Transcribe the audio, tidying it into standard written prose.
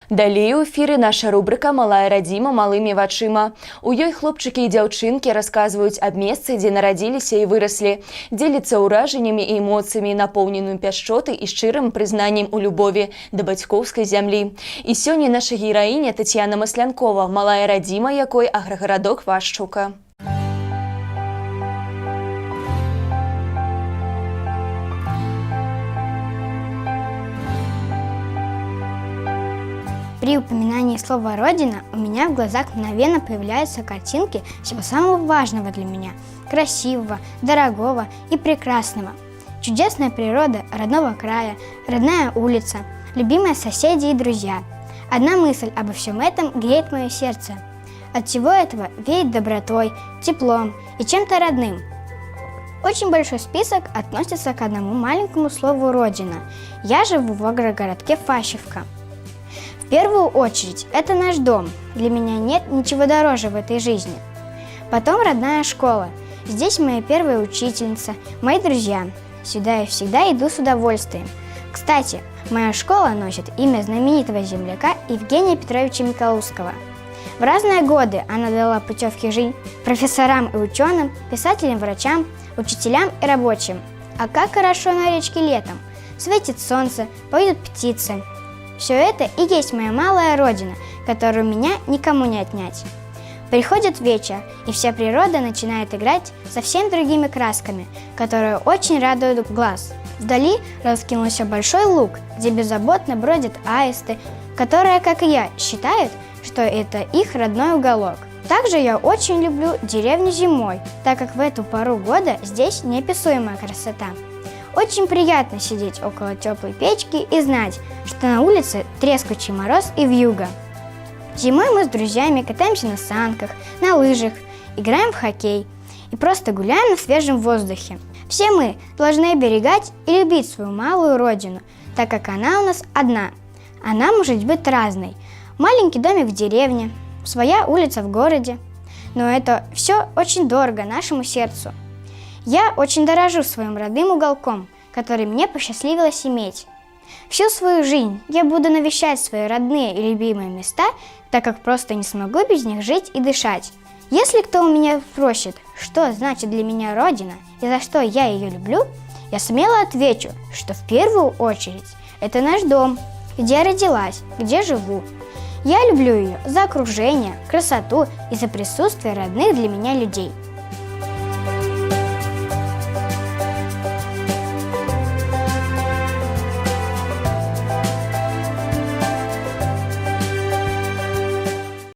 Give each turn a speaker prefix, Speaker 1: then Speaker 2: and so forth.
Speaker 1: Далей у эфіры наша рубрика «Малая радзіма малымі вачыма». У ёй хлопчыкі і дзяўчынкі расказваюць аб месцы, дзе нарадзіліся і выраслі, дзеляцца ўражаннямі і эмоцыямі, напоўненым пяшчоты і шчырым прызнаннем у любові да бацькоўскай зямлі. І сёння наша гераіня Тацьяна Маслянкова, малая радзіма якой аграгарадок Вашчука.
Speaker 2: При упоминании слова «родина» у меня в глазах мгновенно появляются картинки всего самого важного для меня, красивого, дорогого и прекрасного. Чудесная природа родного края, родная улица, любимые соседи и друзья. Одна мысль обо всем этом греет мое сердце. От всего этого веет добротой, теплом и чем-то родным. Очень большой список относится к одному маленькому слову «родина». Я живу в агрогородке Фащевка. В первую очередь, это наш дом. Для меня нет ничего дороже в этой жизни. Потом родная школа. Здесь моя первая учительница, мои друзья. Сюда я всегда иду с удовольствием. Кстати, моя школа носит имя знаменитого земляка Евгения Петровича Миколускова. В разные годы она дала путевки жизнь профессорам и ученым, писателям, врачам, учителям и рабочим. А как хорошо на речке летом. Светит солнце, поют птицы. Все это и есть моя малая родина, которую у меня никому не отнять. Приходит вечер, и вся природа начинает играть совсем другими красками, которые очень радуют глаз. Вдали раскинулся большой луг, где беззаботно бродят аисты, которые, как и я, считают, что это их родной уголок. Также я очень люблю деревню зимой, так как в эту пору года здесь неописуемая красота. Очень приятно сидеть около теплой печки и знать, что на улице трескучий мороз и вьюга. Зимой мы с друзьями катаемся на санках, на лыжах, играем в хоккей и просто гуляем на свежем воздухе. Все мы должны оберегать и любить свою малую родину, так как она у нас одна. Она может быть разной. Маленький домик в деревне, своя улица в городе. Но это все очень дорого нашему сердцу. Я очень дорожу своим родным уголком, который мне посчастливилось иметь. Всю свою жизнь я буду навещать свои родные и любимые места, так как просто не смогу без них жить и дышать. Если кто у меня спросит, что значит для меня родина и за что я ее люблю, я смело отвечу, что в первую очередь это наш дом, где я родилась, где живу. Я люблю ее за окружение, красоту и за присутствие родных для меня людей.